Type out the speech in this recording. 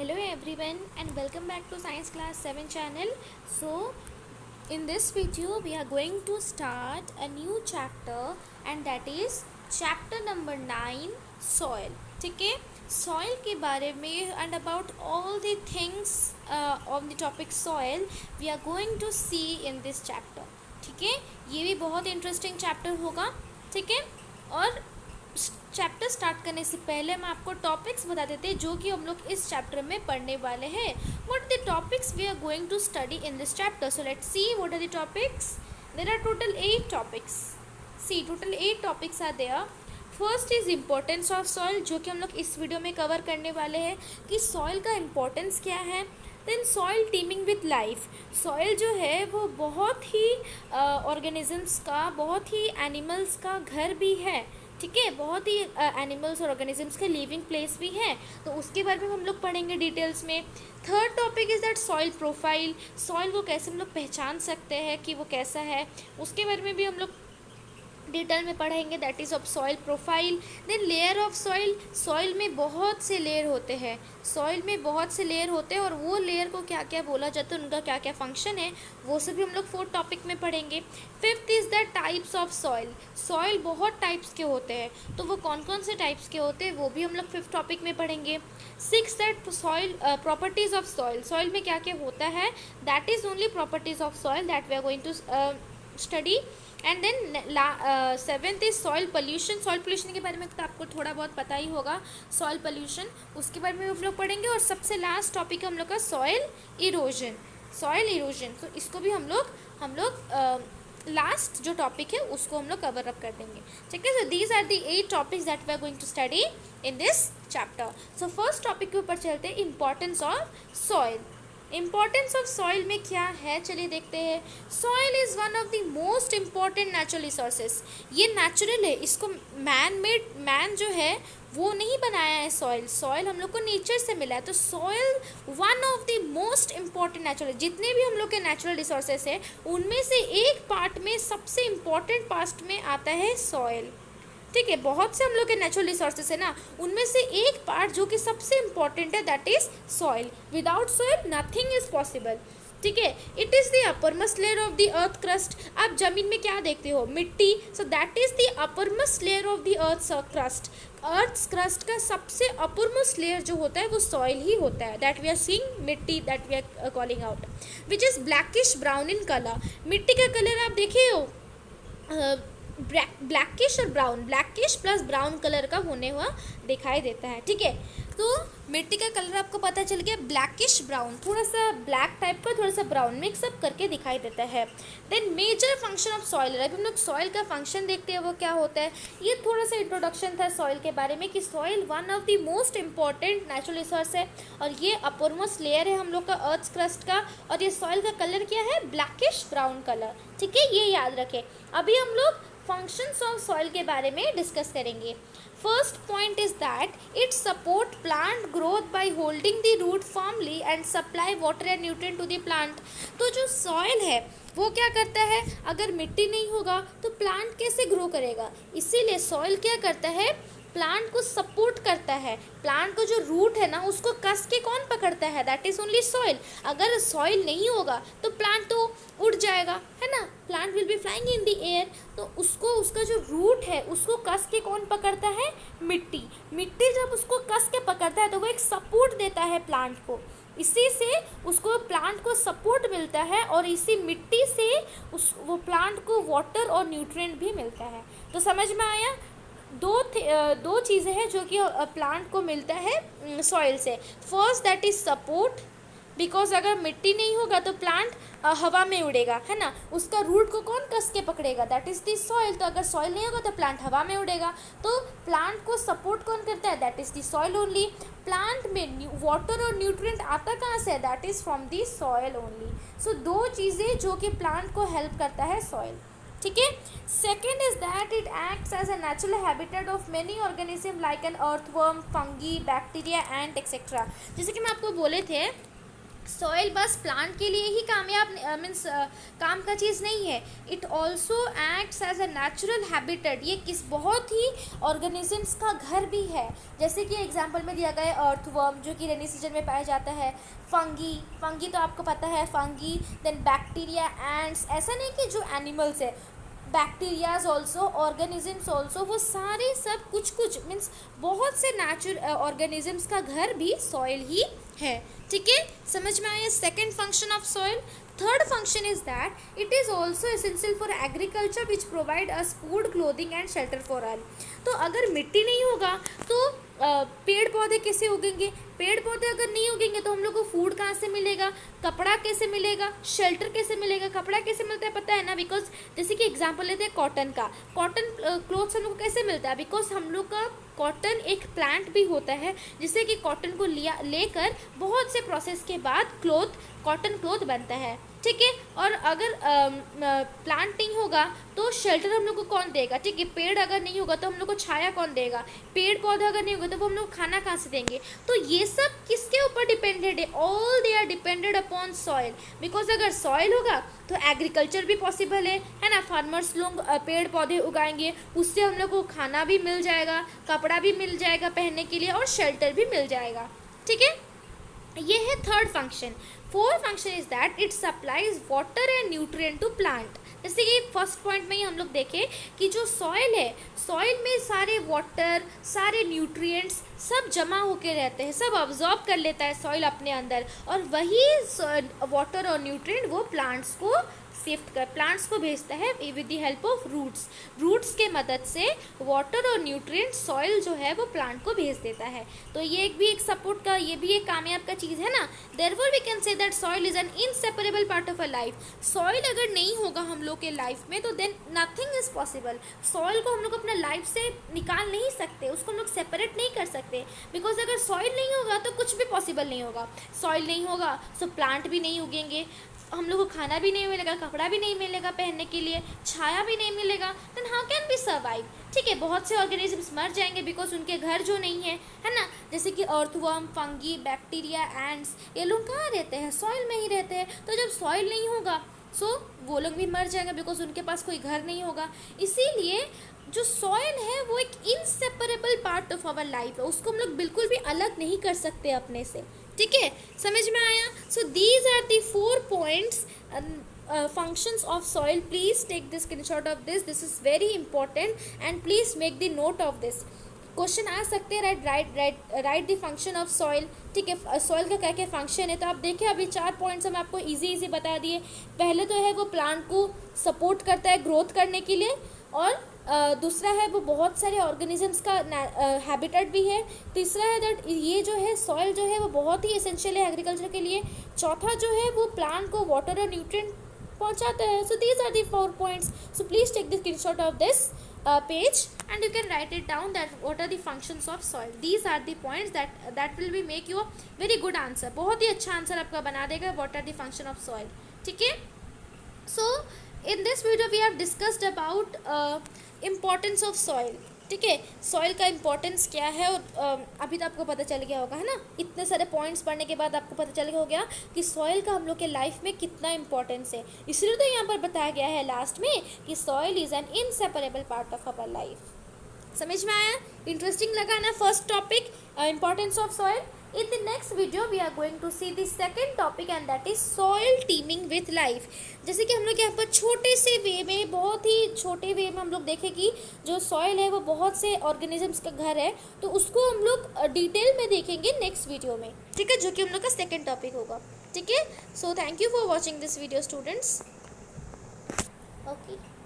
Hello everyone and welcome back to Science Class 7 channel. So in this video we are going to start a new chapter and that is chapter number 9 soil. ठीक है, soil के बारे में and about all the things on the topic soil we are going to see in this chapter. ठीक है, ये भी बहुत इंटरेस्टिंग चैप्टर होगा. ठीक है, और चैप्टर स्टार्ट करने से पहले हम आपको टॉपिक्स बता देते हैं जो कि हम लोग इस चैप्टर में पढ़ने वाले हैं. What the topics we are going to study in this chapter. So let's see what are the topics. There are total 8 topics. See total 8 topics are there. First is importance of soil, जो कि हम लोग इस video में cover करने वाले हैं कि सॉइल का इम्पोर्टेंस क्या है. Then soil teeming with life. Soil जो है वो बहुत ही ऑर्गेनिजम्स का, बहुत ही एनिमल्स का घर भी है. ठीक है, बहुत ही एनिमल्स और ऑर्गेनिजम्स के लिविंग प्लेस भी है, तो उसके बारे में हम लोग पढ़ेंगे डिटेल्स में. Third topic is that soil profile. Soil को कैसे हम लोग पहचान सकते हैं कि वो कैसा है, उसके बारे में भी हम लोग डिटेल में पढ़ेंगे. That is of soil profile. Then layer of soil. Soil में बहुत से लेयर होते हैं. सॉइल में बहुत से लेयर होते हैं और वो लेयर को क्या क्या बोला जाता है, उनका क्या क्या फंक्शन है, वो सभी हम लोग फोर्थ टॉपिक में पढ़ेंगे. Fifth is the types of soil. Soil बहुत टाइप्स के होते हैं, तो वो कौन कौन से टाइप्स के होते हैं वो भी हम लोग फिफ्थ टॉपिक में पढ़ेंगे. Six that soil properties of soil. Soil में क्या क्या होता है, that is only properties of soil that we are going to study. And then seventh is soil pollution. Soil pollution के बारे में तो आपको थोड़ा बहुत पता ही होगा. सॉइल पोल्यूशन, उसके बारे में हम लोग पढ़ेंगे. और सबसे लास्ट टॉपिक हम लोग का सॉइल इरोजन. सॉइल इरोजन, तो इसको भी हम लोग लास्ट जो टॉपिक है उसको हम लोग कवर अप कर देंगे. ठीक है, so these are the 8 topics that we are going to study in this chapter. So first topic के ऊपर चलते हैं, importance of soil. Importance of soil में क्या है, चलिए देखते हैं. Soil is one of the most important natural resources. ये नेचुरल है, इसको मैन जो है वो नहीं बनाया है. सॉइल हम लोग को नेचर से मिला है. तो soil one of the most important natural, जितने भी हम लोग के नेचुरल रिसोर्सेज है उनमें से एक पार्ट में, सबसे इम्पॉर्टेंट पार्ट में आता है सॉइल. ठीक है, बहुत से हम लोग के नेचुरल रिसोर्सेज है ना, उनमें से एक पार्ट जो कि सबसे इम्पॉर्टेंट है that is soil. Without soil nothing is possible. ठीक है, it is the uppermost layer of the earth crust. आप जमीन में क्या देखते हो, मिट्टी. So that is the uppermost layer of the earth crust. Earth crust का सबसे अपरमोस्ट लेयर जो होता है वो सॉइल ही होता है. दैट वी आर सीइंग मिट्टी, that we are calling out, which is blackish brown in colour. मिट्टी का कलर आप देखिए हो ब्लैकिश और brown, blackish plus brown colour का होने हुआ दिखाई देता है. ठीक है, तो मिट्टी का कलर आपको पता चल गया, ब्लैकिश ब्राउन, थोड़ा सा ब्लैक टाइप का, थोड़ा सा ब्राउन मिक्सअप करके दिखाई देता है. Then major function of soil. अभी हम लोग सॉइल का फंक्शन देखते हैं वो क्या होता है. ये थोड़ा सा इंट्रोडक्शन था सॉइल के बारे में कि soil one of the most important natural resource है और ये अपरमोस्ट लेयर है हम लोग का अर्थ क्रस्ट का. और ये सॉइल का कलर क्या है, ब्लैकिश ब्राउन कलर. ठीक है, ये याद रखें. अभी हम लोग फंक्शंस ऑफ सॉइल के बारे में डिस्कस करेंगे. First point is that it support plant growth by holding the root firmly and supply water and nutrient to the plant. तो जो सॉइल है वो क्या करता है, अगर मिट्टी नहीं होगा तो प्लांट कैसे ग्रो करेगा. इसीलिए सॉइल क्या करता है, प्लांट को सपोर्ट करता है. प्लांट को जो रूट है ना उसको कस के कौन पकड़ता है, दैट इज ओनली सॉइल. अगर सॉइल नहीं होगा तो प्लांट तो उड़ जाएगा, है ना. Plant will be flying in the air. तो उसको, उसका जो रूट है उसको कस के कौन पकड़ता है, मिट्टी. मिट्टी जब उसको कस के पकड़ता है तो वो एक सपोर्ट देता है प्लांट को. इसी से उसको, प्लांट को सपोर्ट मिलता है और इसी मिट्टी से वो प्लांट को वाटर और न्यूट्रिएंट भी मिलता है. तो समझ में आया, दो चीज़ें हैं जो कि प्लांट को मिलता है सॉइल से. First that is support, because अगर मिट्टी नहीं होगा तो प्लांट हवा में उड़ेगा, है ना. उसका रूट को कौन कस के पकड़ेगा, दैट इज द सॉइल. तो अगर सॉइल नहीं होगा तो प्लांट हवा में उड़ेगा. तो प्लांट को सपोर्ट कौन करता है, that is the soil only. Plant में वाटर और न्यूट्रिएंट आता कहाँ से, that is from the soil only. So दो चीज़ें जो कि प्लांट को हेल्प करता है सॉइल. ठीक है. Second is that it acts as a natural habitat of many organism like an earthworm, fungi, bacteria, and etcetera. जैसे कि मैं आपको बोले थे सॉइल बस प्लांट के लिए ही कामयाब मीन्स काम का चीज़ नहीं है, it also acts as a natural habitat. ये किस बहुत ही ऑर्गेनिजम्स का घर भी है। जैसे कि एग्जांपल में दिया गया है अर्थवर्म जो कि रेनी सीजन में पाया जाता है, फंगी, फंगी तो आपको पता है, फंगी, देन बैक्टीरिया, एंड्स, ऐसा नहीं कि जो एनिमल्स है, बैक्टीरियाज ऑल्सो, ऑर्गेनिजम्स ऑल्सो, वो सारे सब कुछ कुछ मीन्स बहुत से नेचुरल ऑर्गेनिजम्स का घर भी सॉइल ही है। ठीक है, समझ में आया second function of soil. Third function is that it is also essential for agriculture which provide us food, clothing and shelter for all. तो अगर मिट्टी नहीं होगा तो पेड़ पौधे कैसे उगेंगे? पेड़ पौधे अगर नहीं उगेंगे तो हम लोग को फूड कहाँ से मिलेगा, कपड़ा कैसे मिलेगा, शेल्टर कैसे मिलेगा? कपड़ा कैसे मिलता है पता है ना, बिकॉज जैसे कि एग्जांपल लेते हैं कॉटन का, कॉटन क्लोथ्स हम लोग को कैसे मिलता है? बिकॉज हम लोग का कॉटन एक प्लांट भी होता है जिससे कि कॉटन को लेकर बहुत से प्रोसेस के बाद कॉटन क्लोथ बनता है। ठीक है, और अगर प्लांट नहीं होगा तो शेल्टर हम लोग को कौन देगा? ठीक है, पेड़ अगर नहीं होगा तो हम लोग को छाया कौन देगा? पेड़ पौधा अगर नहीं होगा तो वो हम लोग खाना कहाँ से देंगे? तो ये सब किसके ऊपर डिपेंडेड है? All they are depended upon soil. Because अगर सॉइल होगा तो एग्रीकल्चर भी पॉसिबल है ना, फार्मर्स लोग पेड़ पौधे उगाएंगे, उससे हम लोग को खाना भी मिल जाएगा, कपड़ा भी मिल जाएगा पहनने के लिए, और शेल्टर भी मिल जाएगा। ठीक है, ये है third function. Fourth function is that it supplies water and nutrient to plant. जैसे कि फर्स्ट पॉइंट में ही हम लोग देखें कि जो सॉइल है, सॉइल में सारे वाटर, सारे न्यूट्रिएंट्स सब जमा होके रहते हैं, सब अब्जॉर्ब कर लेता है सॉइल अपने अंदर, और वही वाटर और न्यूट्रिएंट वो प्लांट्स को भेजता है with the help of roots के मदद से वाटर और न्यूट्रिएंट सॉइल जो है वो प्लांट को भेज देता है। तो ये एक सपोर्ट का, ये भी एक कामयाब का चीज़ है ना। Therefore we can say that soil is an inseparable part of a life. Soil अगर नहीं होगा हम लोग के लाइफ में तो then nothing is possible. Soil को हम लोग अपना लाइफ से निकाल नहीं सकते, उसको हम लोग सेपरेट नहीं कर सकते, बिकॉज अगर सॉइल नहीं होगा तो कुछ भी पॉसिबल नहीं होगा। सॉइल नहीं होगा तो प्लांट भी नहीं उगेंगे, हम लोग को खाना भी नहीं मिलेगा, कपड़ा भी नहीं मिलेगा पहनने के लिए, छाया भी नहीं मिलेगा, then how can be survive? ठीक है, बहुत से ऑर्गेनिजम्स मर जाएंगे बिकॉज उनके घर जो नहीं है ना। जैसे कि अर्थवर्म, फंगी, बैक्टीरिया, एंड्स, ये लोग कहाँ रहते हैं? सॉइल में ही रहते हैं। तो जब सॉइल नहीं होगा सो वो लोग भी मर जाएंगे बिकॉज उनके पास कोई घर नहीं होगा। इसीलिए जो सॉइल है वो एक inseparable part of our life है, उसको हम लोग बिल्कुल भी अलग नहीं कर सकते अपने से। ठीक है, समझ में आया? So these are the 4 points functions of soil. Please take the screenshot of this is very important and please make the note of this. Question आ सकते हैं, write the function of soil. ठीक है, सॉइल का क्या क्या function है, तो आप देखिए अभी 4 पॉइंट्स हम आपको इजी बता दिए। पहले तो है वो प्लांट को सपोर्ट करता है ग्रोथ करने के लिए, और दूसरा है वो बहुत सारे ऑर्गेनिजम्स का हैबिटेट भी है। तीसरा है दैट ये जो है सॉइल जो है वो बहुत ही एसेंशियल है एग्रीकल्चर के लिए। चौथा जो है वो प्लांट को वाटर और न्यूट्रिएंट पहुंचाता है। So these are the 4 points. So please take the screenshot of this page and you can write it down that what are the functions of soil. These are the points that will be make you a very good answer. बहुत ही अच्छा answer आपका बना देगा what are the function of soil. ठीक है, so in this video we have discussed about importance of soil. ठीक है, soil का इम्पोर्टेंस क्या है, और अभी तो आपको पता चल गया होगा, है ना। इतने सारे पॉइंट्स पढ़ने के बाद आपको पता चल गया कि सॉइल का हम लोग के लाइफ में कितना इम्पोर्टेंस है। इसलिए तो यहाँ पर बताया गया है लास्ट में कि soil is an inseparable part of our life. समझ में आया? इंटरेस्टिंग लगा ना first topic, importance of soil. In the next video we are going to see the second topic and that is soil teeming with life. जैसे कि हम लोग यहाँ पर छोटे से वे में, बहुत ही छोटे वे में हम लोग देखें कि जो सॉइल है वो बहुत से ऑर्गेनिजम्स का घर है, तो उसको हम लोग डिटेल में देखेंगे नेक्स्ट वीडियो में। ठीक है, जो कि हम लोग का सेकेंड टॉपिक होगा। ठीक है, so thank you for watching this video students. Okay.